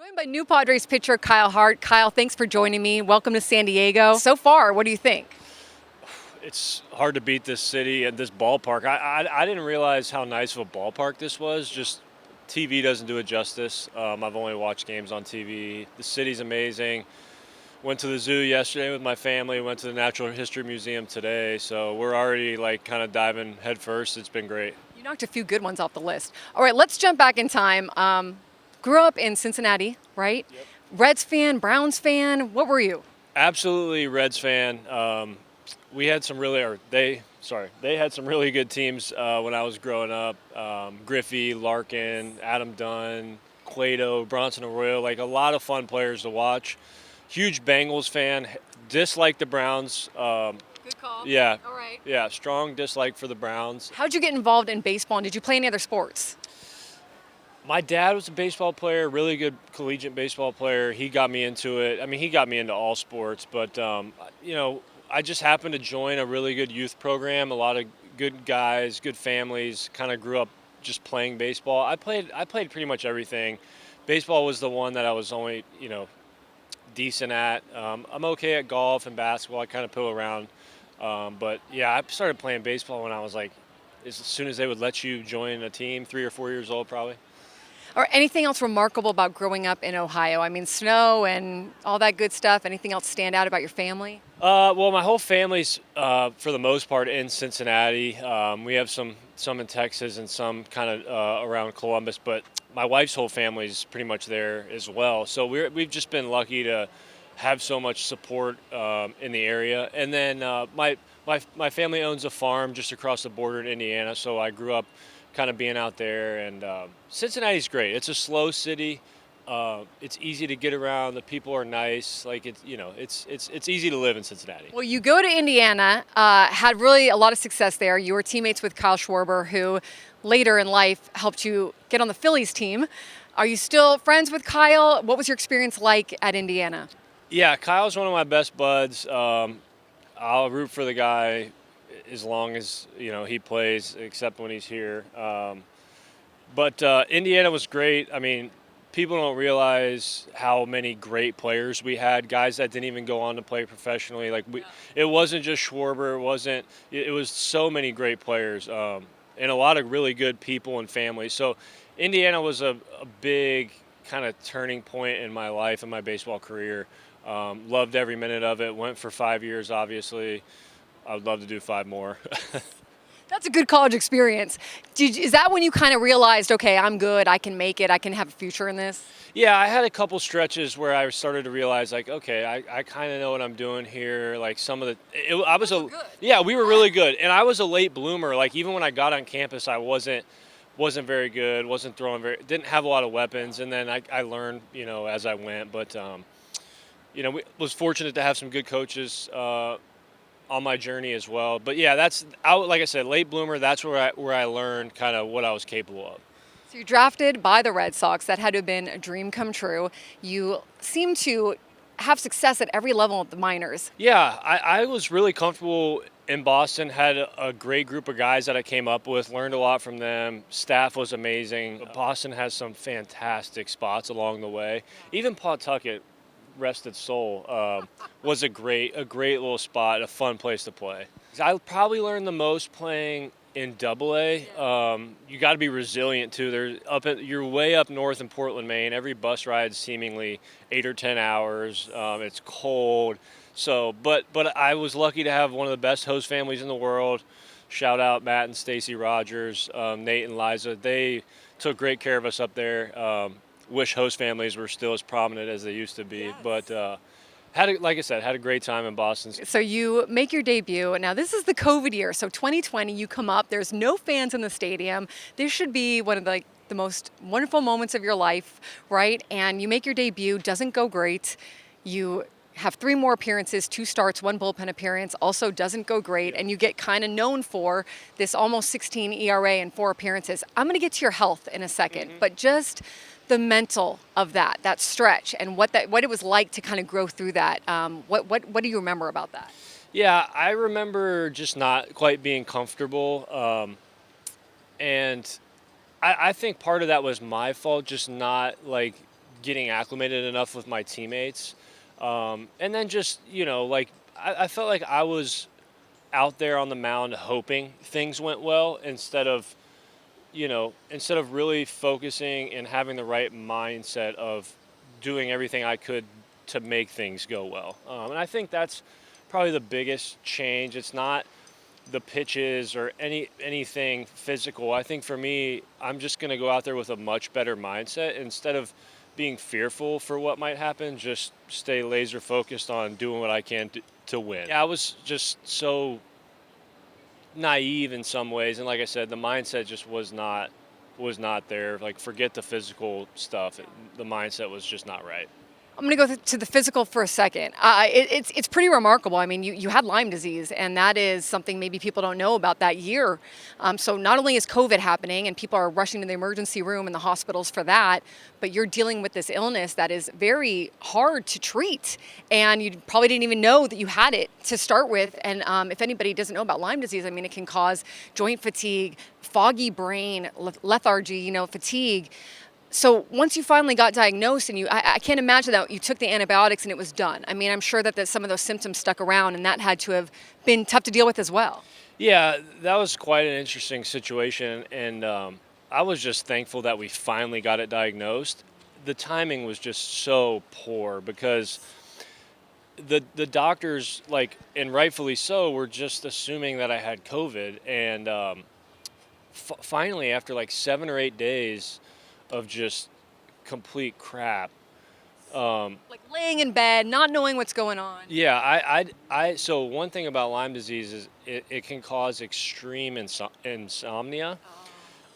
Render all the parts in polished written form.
Joined by new Padres pitcher Kyle Hart. Kyle, thanks for joining me. Welcome to San Diego. So far, what do you think? It's hard to beat this city and this ballpark. I didn't realize how nice of a ballpark this was. Just TV doesn't do it justice. I've only watched games on TV. The city's amazing. Went to the zoo yesterday with my family. Went to the Natural History Museum today. So we're already like kind of diving head first. It's been great. You knocked a few good ones off the list. All right, let's jump back in time. Grew up in Cincinnati, right? Yep. Reds fan, Browns fan. What were you? Absolutely Reds fan. We had some really, or they had some really good teams when I was growing up. Griffey, Larkin, Adam Dunn, Cueto, Bronson Arroyo, like a lot of fun players to watch. Huge Bengals fan, dislike the Browns. Good call. Yeah, All right. yeah, strong dislike for the Browns. How'd you get involved in baseball, and did you play any other sports? My dad was a baseball player, really good collegiate baseball player. He got me into it. I mean, he got me into all sports, but I just happened to join a really good youth program. A lot of good guys, good families. Kind of grew up just playing baseball. I played pretty much everything. Baseball was the one that I was only decent at. I'm okay at golf and basketball. I kind of pill around, but yeah, I started playing baseball when I was like, as soon as they would let you join a team, 3 or 4 years old, probably. Or anything else remarkable about growing up in Ohio? I mean, snow and all that good stuff. Anything else stand out about your family? Well, my whole family's, for the most part, in Cincinnati. We have some in Texas and some kind of around Columbus, but my wife's whole family's pretty much there as well. So we've just been lucky to have so much support in the area. And then my family owns a farm just across the border in Indiana, so I grew up kind of being out there. And Cincinnati's great. It's a slow city. It's easy to get around. The people are nice. Like it's easy to live in Cincinnati. Well, you go to Indiana, had really a lot of success there. You were teammates with Kyle Schwarber, who later in life helped you get on the Phillies team. Are you still friends with Kyle? What was your experience like at Indiana? Yeah, Kyle's one of my best buds. I'll root for the guy as long as he plays, except when he's here. But Indiana was great. I mean, people don't realize how many great players we had, guys that didn't even go on to play professionally. It wasn't just Schwarber. It was so many great players and a lot of really good people and families. So Indiana was a big kind of turning point in my life and my baseball career. Loved every minute of it. Went for 5 years, obviously. I would love to do 5 more. That's a good college experience. Is that when you kind of realized, okay, I'm good, I can make it, I can have a future in this? Yeah, I had a couple stretches where I started to realize, like, okay, I kind of know what I'm doing here. Like yeah, we were really good, and I was a late bloomer. Like even when I got on campus, I wasn't very good, wasn't throwing didn't have a lot of weapons, and then I learned, as I went. But was fortunate to have some good coaches on my journey as well. But yeah, like I said, late bloomer. That's where I learned kind of what I was capable of. So you're drafted by the Red Sox. That had to have been a dream come true. You seem to have success at every level of the minors. Yeah, I was really comfortable in Boston. Had a great group of guys that I came up with. Learned a lot from them. Staff was amazing. Boston has some fantastic spots along the way. Even Pawtucket, rest its soul, was a great little spot, a fun place to play. I probably learned the most playing in Double-A. You got to be resilient too. You're way up north in Portland, Maine. Every bus ride's seemingly 8 or 10 hours. It's cold. So, but I was lucky to have one of the best host families in the world. Shout out Matt and Stacy Rogers, Nate and Liza. They took great care of us up there. Wish host families were still as prominent as they used to be. Yes. But like I said, had a great time in Boston. So you make your debut. Now this is the COVID year. So 2020, you come up. There's no fans in the stadium. This should be one of the most wonderful moments of your life, right? And you make your debut. Doesn't go great. You have 3 more appearances, 2 starts, 1 bullpen appearance. Also doesn't go great. And you get kind of known for this almost 16 ERA and 4 appearances. I'm going to get to your health in a second, but just the mental of that stretch and what it was like to kind of grow through that. What do you remember about that? Yeah, I remember just not quite being comfortable. And I think part of that was my fault, just not like getting acclimated enough with my teammates. And then just, like I felt like I was out there on the mound hoping things went well instead of really focusing and having the right mindset of doing everything I could to make things go well. And I think that's probably the biggest change. It's not the pitches or anything physical. I think for me, I'm just going to go out there with a much better mindset instead of being fearful for what might happen. Just stay laser focused on doing what I can to win. Yeah, I was just so naive in some ways, and like I said, the mindset just was not there. Like, forget the physical stuff. The mindset was just not right. I'm going to go to the physical for a second. It's pretty remarkable. I mean, you had Lyme disease, and that is something maybe people don't know about that year. So not only is COVID happening, and people are rushing to the emergency room and the hospitals for that, but you're dealing with this illness that is very hard to treat, and you probably didn't even know that you had it to start with. And if anybody doesn't know about Lyme disease, I mean, it can cause joint fatigue, foggy brain, lethargy, fatigue. So once you finally got diagnosed, and I can't imagine that you took the antibiotics and it was done. I mean, I'm sure that some of those symptoms stuck around, and that had to have been tough to deal with as well. Yeah, that was quite an interesting situation, and I was just thankful that we finally got it diagnosed. The timing was just so poor because the doctors, like, and rightfully so, were just assuming that I had COVID, and finally, after like 7 or 8 days of just complete crap. Like laying in bed, not knowing what's going on. Yeah, so one thing about Lyme disease is it can cause extreme insomnia.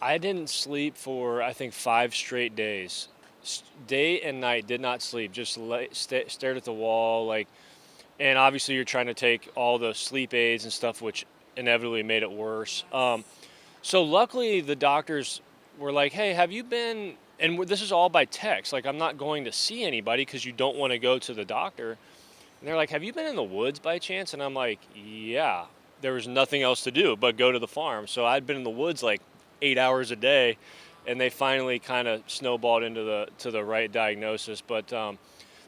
I didn't sleep for, I think, 5 straight days. Day and night, did not sleep, just stared at the wall, like, and obviously you're trying to take all the sleep aids and stuff, which inevitably made it worse. So luckily the doctors were like, "Hey, have you been?" And this is all by text. Like, I'm not going to see anybody because you don't want to go to the doctor. And they're like, "Have you been in the woods by chance?" And I'm like, "Yeah." There was nothing else to do but go to the farm. So I'd been in the woods like 8 hours a day, and they finally kind of snowballed into the right diagnosis. But the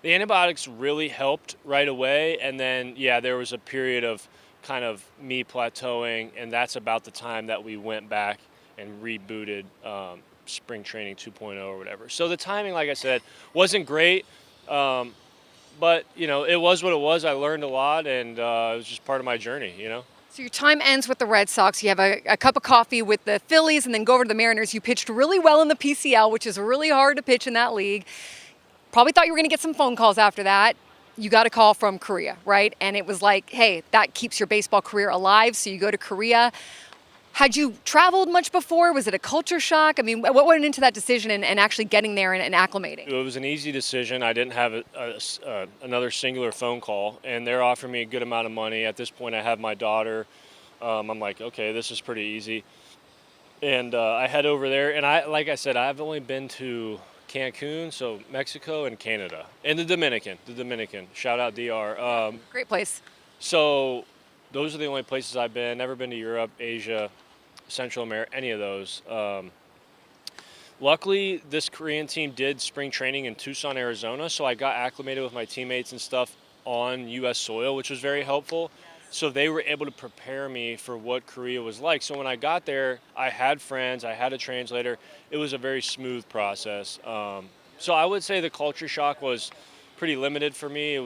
antibiotics really helped right away. And then, yeah, there was a period of kind of me plateauing, and that's about the time that we went back and rebooted spring training 2.0 or whatever. So the timing, like I said, wasn't great, but it was what it was. I learned a lot, and it was just part of my journey. So your time ends with the Red Sox. You have a cup of coffee with the Phillies, and then go over to the Mariners. You pitched really well in the PCL, which is really hard to pitch in that league. Probably thought you were going to get some phone calls after that. You got a call from Korea, right? And it was like, hey, that keeps your baseball career alive. So you go to Korea. Had you traveled much before? Was it a culture shock? I mean, what went into that decision and actually getting there and acclimating? It was an easy decision. I didn't have another singular phone call, and they're offering me a good amount of money. At this point, I have my daughter. I'm like, okay, this is pretty easy. And I head over there, and like I said, I've only been to Cancun, so Mexico and Canada, and the Dominican. Shout out DR. Great place. So those are the only places I've been. Never been to Europe, Asia, Central America, any of those. Luckily, this Korean team did spring training in Tucson, Arizona, so I got acclimated with my teammates and stuff on U.S. soil, which was very helpful. So they were able to prepare me for what Korea was like. So when I got there, I had friends, I had a translator. It was a very smooth process. So I would say the culture shock was pretty limited for me.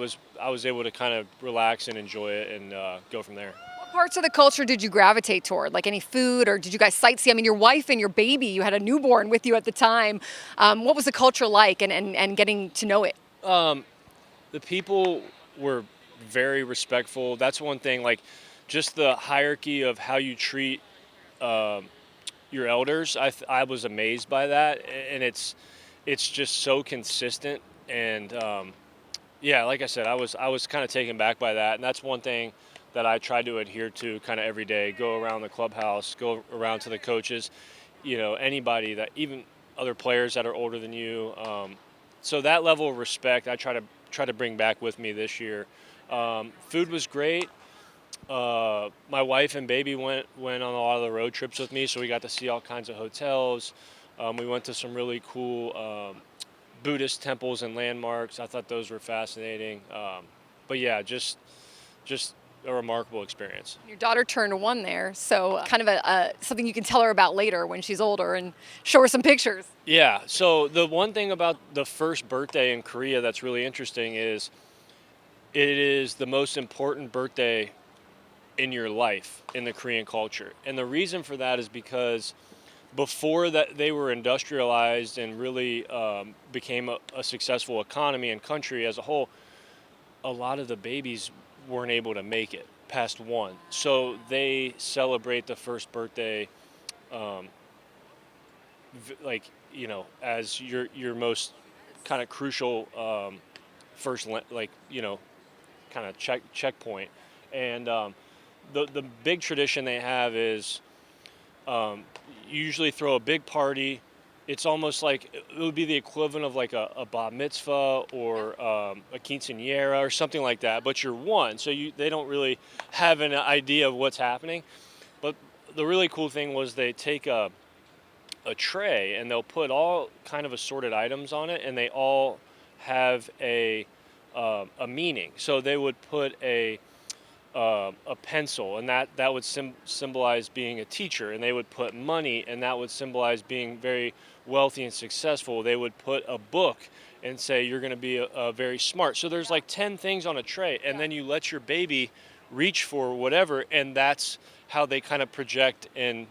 I was able to kind of relax and enjoy it and go from there. What parts of the culture did you gravitate toward? Like any food, or did you guys sightsee? I mean, your wife and your baby, you had a newborn with you at the time. What was the culture like, and getting to know it? The people were very respectful. That's one thing, like, just the hierarchy of how you treat your elders. I was amazed by that, and it's just so consistent. And yeah, like I said, I was kind of taken back by that, and that's one thing that I try to adhere to kind of every day. Go around the clubhouse, go around to the coaches, anybody that, even other players that are older than you. So that level of respect, I try to bring back with me this year. Food was great. My wife and baby went on a lot of the road trips with me, so we got to see all kinds of hotels. We went to some really cool Buddhist temples and landmarks. I thought those were fascinating. But yeah, just a remarkable experience. Your daughter turned 1 there, so kind of a something you can tell her about later when she's older and show her some pictures. Yeah. So the one thing about the first birthday in Korea that's really interesting is it is the most important birthday in your life in the Korean culture. And the reason for that is because before that they were industrialized and really became a successful economy and country as a whole, a lot of the babies weren't able to make it past 1. So they celebrate the first birthday um, like, as your most kind of crucial like, kind of checkpoint. And the big tradition they have is you usually throw a big party. It's almost like it would be the equivalent of like a bar mitzvah or a quinceañera or something like that. But you're 1, so they don't really have an idea of what's happening. But the really cool thing was they take a tray and they'll put all kind of assorted items on it, and they all have a meaning. So they would put a pencil, and that would symbolize being a teacher, and they would put money, and that would symbolize being very wealthy and successful. They would put a book and say you're going to be a very smart. So there's like 10 things on a tray, and then you let your baby reach for whatever, and that's how they kind of project and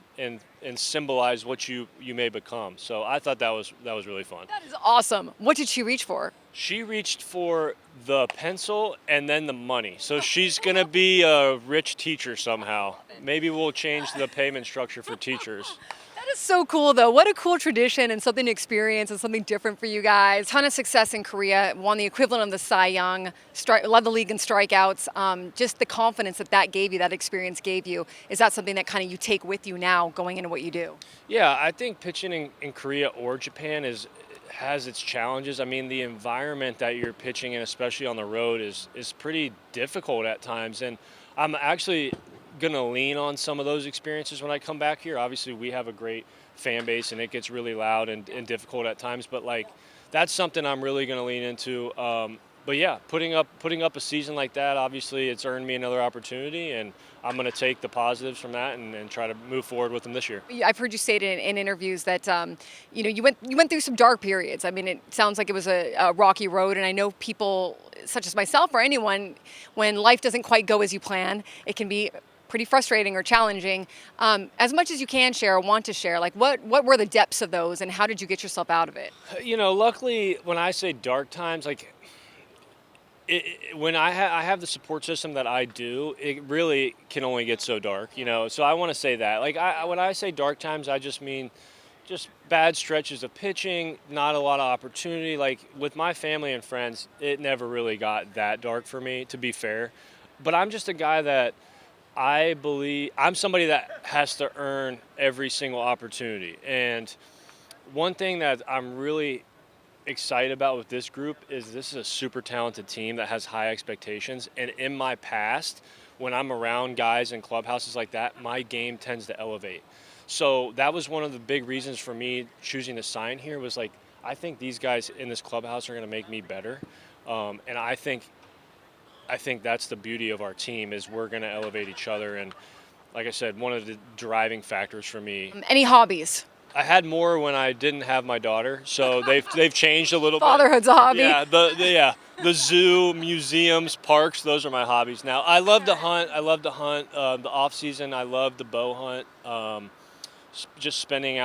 symbolize what you may become. So I thought that was really fun. That is awesome. What did she reach for? She reached for the pencil and then the money. So she's going to be a rich teacher somehow. Maybe we'll change the payment structure for teachers. That is so cool, though. What a cool tradition and something to experience and something different for you guys. Ton of success in Korea. Won the equivalent of the Cy Young. Led the league in strikeouts. Just the confidence that gave you, that experience gave you. Is that something that kind of you take with you now going into what you do? Yeah, I think pitching in Korea or Japan has its challenges. I mean, the environment that you're pitching in, especially on the road, is pretty difficult at times. And I'm actually going to lean on some of those experiences when I come back here. Obviously, we have a great fan base, and it gets really loud and difficult at times. But, like, that's something I'm really going to lean into. But, yeah, putting up a season like that, obviously, it's earned me another opportunity, and I'm going to take the positives from that and try to move forward with them this year. I've heard you say it in interviews that you went through some dark periods. I mean, it sounds like it was a rocky road, and I know people such as myself or anyone, when life doesn't quite go as you plan, it can be pretty frustrating or challenging. As much as you can share or want to share, like what were the depths of those, and how did you get yourself out of it? Luckily, when I say dark times, like, when I have the support system that I do, it really can only get so dark, So I want to say that. Like, when I say dark times, I just mean just bad stretches of pitching, not a lot of opportunity. Like, with my family and friends, it never really got that dark for me, to be fair. But I'm just a guy that I believe I'm somebody that has to earn every single opportunity. And one thing that I'm really excited about with this group is this is a super talented team that has high expectations. And in my past, when I'm around guys in clubhouses like that, my game tends to elevate. So that was one of the big reasons for me choosing to sign here, was like, I think these guys in this clubhouse are going to make me better. And I think that's the beauty of our team, is we're going to elevate each other. And like I said, one of the driving factors for me. Any hobbies? I had more when I didn't have my daughter, so they've changed a little bit. Fatherhood's a hobby. Yeah, the zoo, museums, parks, those are my hobbies now. I love to hunt. The off season, I love the bow hunt. Just spending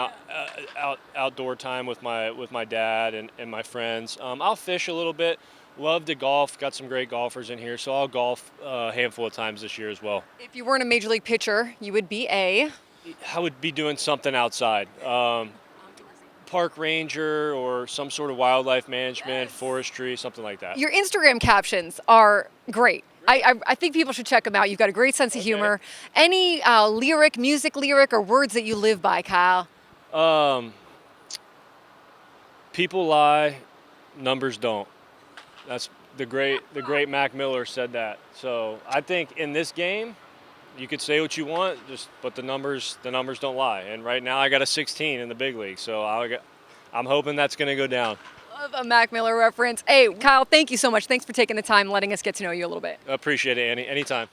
outdoor time with my dad and my friends. I'll fish a little bit. Love to golf. Got some great golfers in here, so I'll golf a handful of times this year as well. If you weren't a major league pitcher, you would be I would be doing something outside. Park ranger or some sort of wildlife management, forestry, something like that. Your Instagram captions are great. I think people should check them out. You've got a great sense of humor. Any music lyric, or words that you live by, Kyle? People lie, numbers don't. That's the great Mac Miller said that. So I think in this game, you could say what you want, but the numbers don't lie. And right now I got a 16 in the big league, so I'm hoping that's going to go down. Love a Mac Miller reference. Hey, Kyle, thank you so much. Thanks for taking the time, letting us get to know you a little bit. Appreciate it, Annie. Anytime.